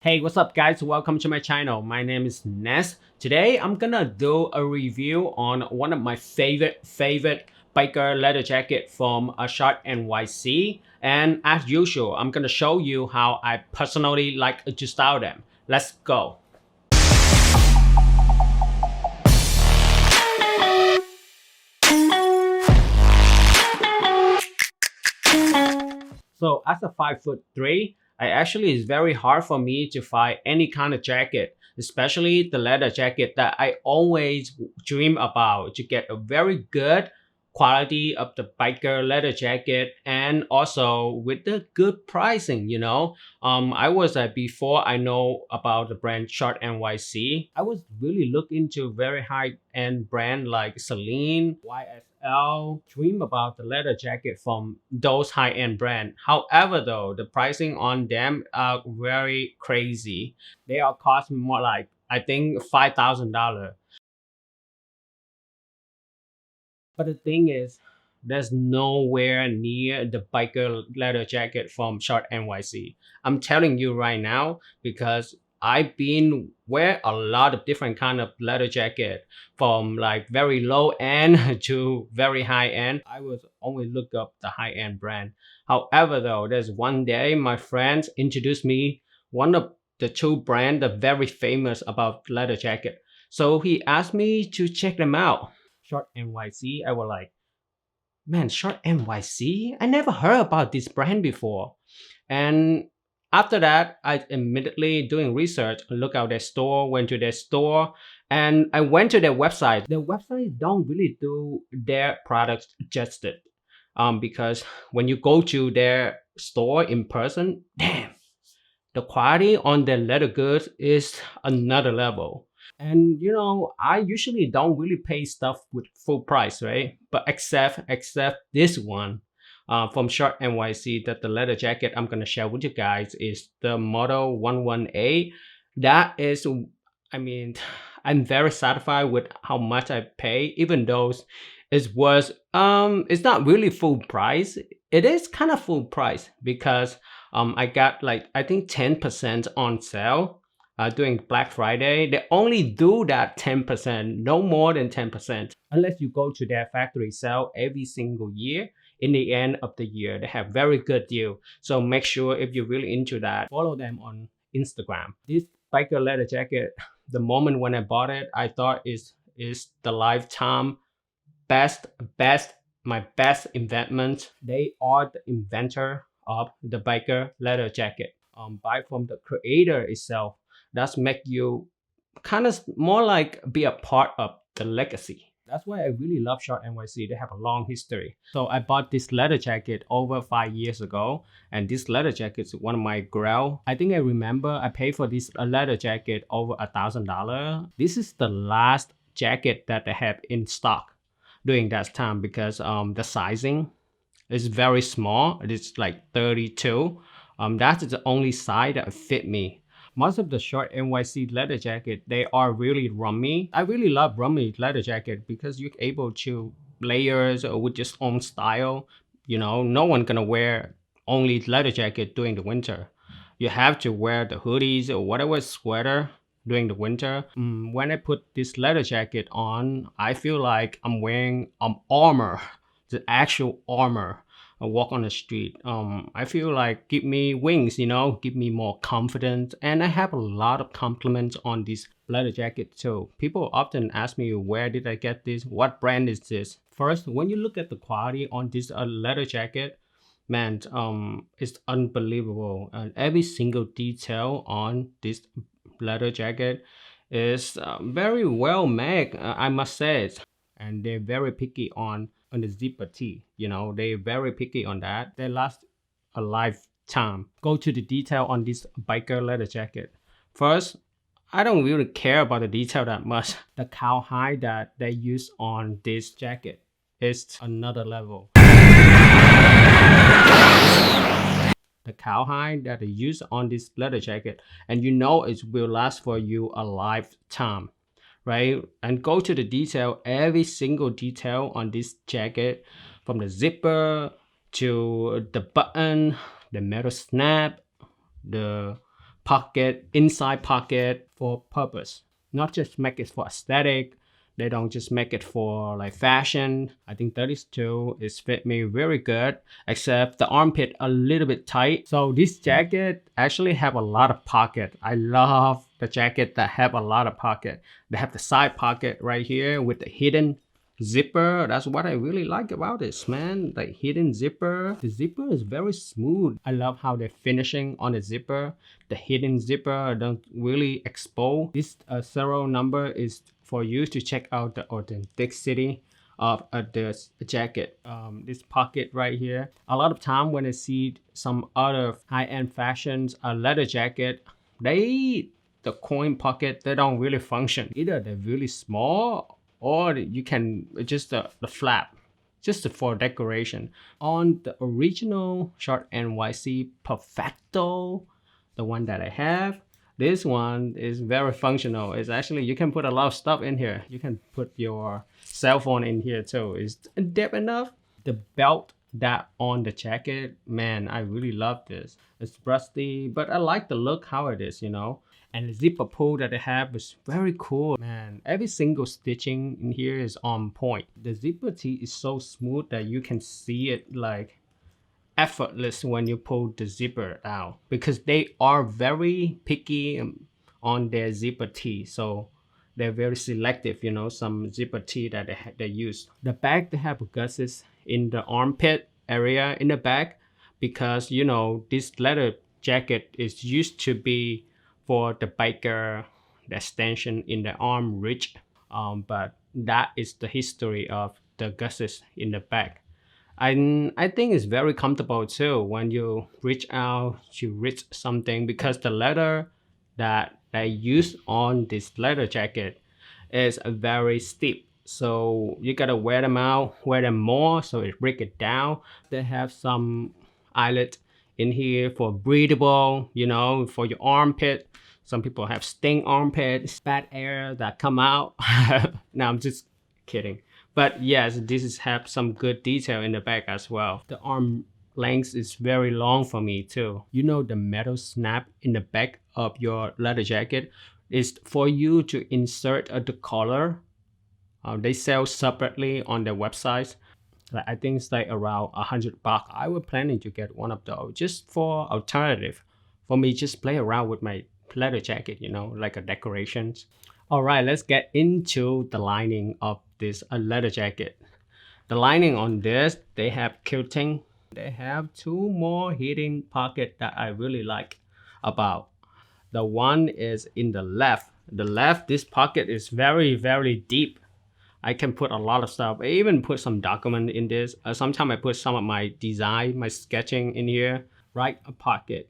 Hey, what's up guys? Welcome to my channel. My name is Ness. Today I'm gonna do a review on one of my favorite biker leather jacket from a Schott NYC. And as usual, I'm gonna show you how I personally like to style them. Let's go. So as a 5'3", I actually it's very hard for me to find any kind of jacket, especially the leather jacket that I always dream about to get a very good quality of the biker leather jacket and also with the good pricing. I was before I know about the brand Schott NYC, I was really looking into very high end brand like Celine, YSL, dream about the leather jacket from those high end brand. However, though, the pricing on them are very crazy. They are cost more like I think $5,000. But the thing is, there's nowhere near the biker leather jacket from Schott NYC. I'm telling you right now because I've been wear a lot of different kind of leather jacket from like very low end to very high end. I was only look up the high end brand. However, though, there's one day my friends introduced me one of the two brand that very famous about leather jacket. So he asked me to check them out. Schott NYC. I was like, man, Schott NYC? I never heard about this brand before. And after that, I immediately doing research, look out their store, went to their store, and I went to their website. Their website don't really do their products justice. Because when you go to their store in person, damn, the quality on their leather goods is another level. And I usually don't really pay stuff with full price, right? But except this one from Schott NYC, that the leather jacket I'm gonna share with you guys is the Model 11A. That is, I mean, I'm very satisfied with how much I pay, even though it's not really full price. It is kind of full price because I got like I think 10% on sale during Black Friday. They only do that 10%, no more than 10%, unless you go to their factory sale every single year. In the end of the year, they have very good deal. So make sure if you're really into that, follow them on Instagram. This biker leather jacket, the moment when I bought it, I thought is the lifetime best best my best investment. They are the inventor of the biker leather jacket. Buy from the creator itself. That's make you kind of more like be a part of the legacy. That's why I really love Schott NYC. They have a long history. So I bought this leather jacket over 5 years ago, and this leather jacket is one of my grail. I think I remember I paid for this leather jacket over $1,000. This is the last jacket that they have in stock during that time because the sizing is very small. It's like 32. That's the only size that fit me. Most of the Schott NYC leather jacket, they are really roomy. I really love roomy leather jacket because you're able to layers with your own style. No one gonna wear only leather jacket during the winter. You have to wear the hoodies or whatever sweater during the winter. When I put this leather jacket on, I feel like I'm wearing armor, the actual armor. I walk on the street. I feel like give me wings, give me more confidence. And I have a lot of compliments on this leather jacket too. People often ask me, where did I get this? What brand is this? First, when you look at the quality on this leather jacket, man, it's unbelievable. And every single detail on this leather jacket is very well made, I must say. And they're very picky on the zipper tee. They're very picky on that. They last a lifetime. Go to the detail on this biker leather jacket. First, I don't really care about the detail that much. The cowhide that they use on this jacket is another level. The cowhide that they use on this leather jacket, and it will last for you a lifetime, right? And go to the detail, every single detail on this jacket, from the zipper to the button, the metal snap, the pocket, inside pocket for purpose. Not just make it for aesthetic. They don't just make it for like fashion. I think 32 is fit me very good, except the armpit a little bit tight. So this jacket actually have a lot of pocket. I love the jacket that have a lot of pocket. They have the side pocket right here with the hidden zipper. That's what I really like about this, man. The hidden zipper. The zipper is very smooth. I love how they're finishing on the zipper. The hidden zipper don't really expose. This serial number is for you to check out the authenticity of this jacket. This pocket right here. A lot of time when I see some other high-end fashions, a leather jacket, the coin pocket, they don't really function. Either they're really small or you can just the flap, just for decoration. On the original Schott NYC Perfecto, the one that I have, this one is very functional. It's actually, you can put a lot of stuff in here. You can put your cell phone in here too. It's deep enough. The belt that on the jacket, man, I really love this. It's rusty, but I like the look how it is, you know. And the zipper pull that they have is very cool, man. Every single stitching in here is on point. The zipper tee is so smooth that you can see it like effortless when you pull the zipper out, because they are very picky on their zipper tee. So they're very selective, you know, some zipper tee that they use. The back, they have gussets in the armpit area in the back, because, you know, this leather jacket is used to be for the biker, the extension in the arm reach. But that is the history of the gussets in the back. I think it's very comfortable too when you reach out to reach something, because the leather that they use on this leather jacket is very steep. So you gotta wear them out, wear them more, so it break it down. They have some eyelet in here for breathable, you know, for your armpit. Some people have sting armpits, bad air that come out. No, I'm just kidding. But yes, this is have some good detail in the back as well. The arm length is very long for me too. You know, the metal snap in the back of your leather jacket is for you to insert the collar. They sell separately on their websites. I think it's like around $100. I was planning to get one of those just for alternative. For me, just play around with my leather jacket, you know, like a decorations. All right, let's get into the lining of this leather jacket. The lining on this, they have quilting. They have two more hidden pockets that I really like about. The one is in the left. The left, this pocket is very, very deep. I can put a lot of stuff. I even put some document in this. Sometimes I put some of my design, my sketching in here. Right pocket.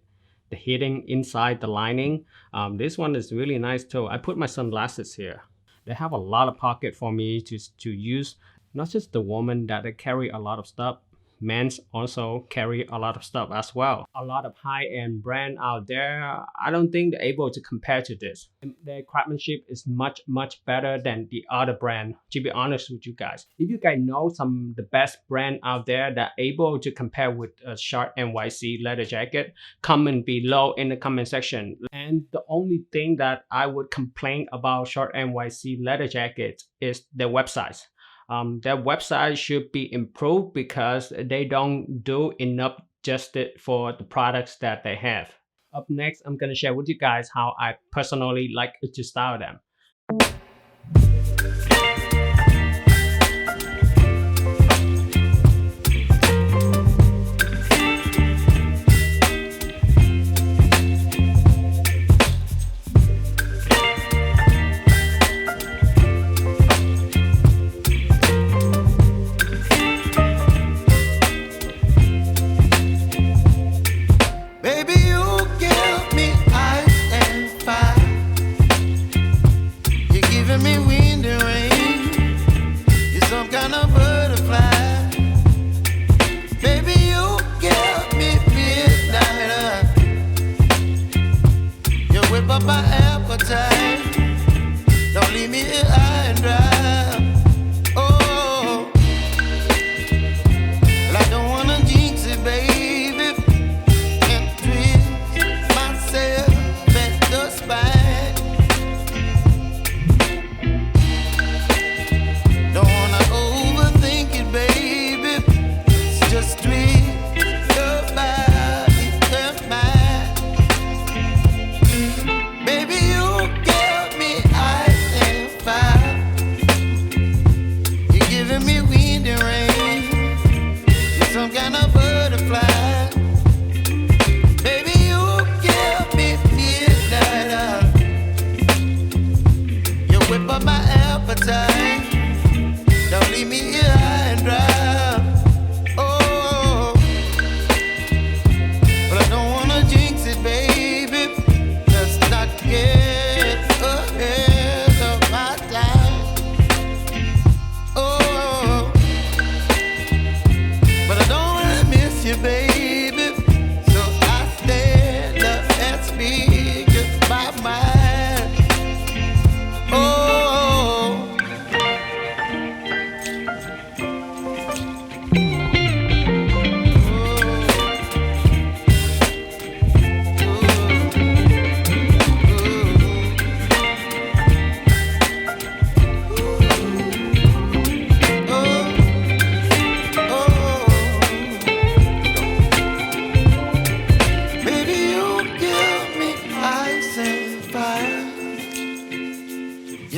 The hidden inside the lining. This one is really nice too. I put my sunglasses here. They have a lot of pocket for me to use. Not just the woman that they carry a lot of stuff. Men's also carry a lot of stuff as well. A lot of high-end brand out there, I don't think they're able to compare to this. Their craftsmanship is much, much better than the other brand, to be honest with you guys. If you guys know some of the best brand out there that are able to compare with a Schott NYC leather jacket, comment below in the comment section. And the only thing that I would complain about Schott NYC leather jackets is their websites. Their website should be improved because they don't do enough justice for the products that they have. Up next, I'm gonna share with you guys how I personally like to style them.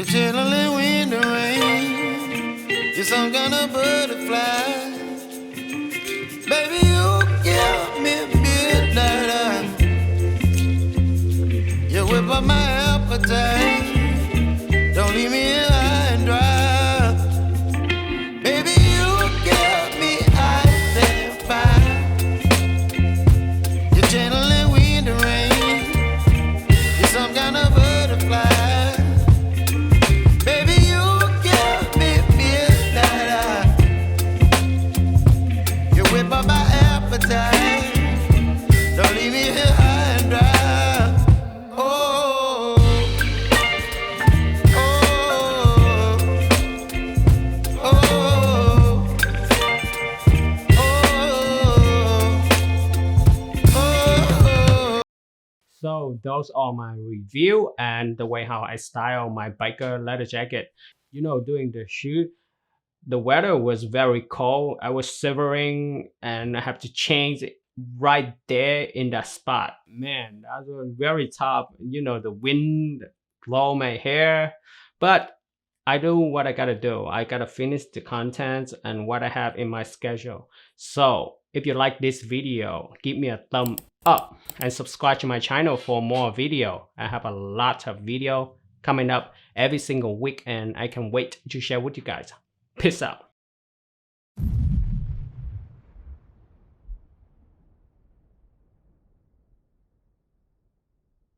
You're channeling wind and rain. You're some kind of butterfly. Baby, you give me midnight. You whip up my appetite. Don't leave me here high and dry. Baby, you give me ice and fire. You're channeling wind and rain. You're some kind of butterfly. Baby, you give me midnight. You whip up my appetite. Don't leave me here high and dry. Oh, oh, oh, oh. So those are my review and the way how I style my biker leather jacket. You know, during the shoot, the weather was very cold. I was shivering and I have to change it right there in that spot. Man, that was very tough. You know, the wind blow my hair, but I do what I gotta do. I gotta finish the content and what I have in my schedule. So if you like this video, give me a thumb up and subscribe to my channel for more video. I have a lot of video coming up every single week and I can wait to share with you guys. Peace out.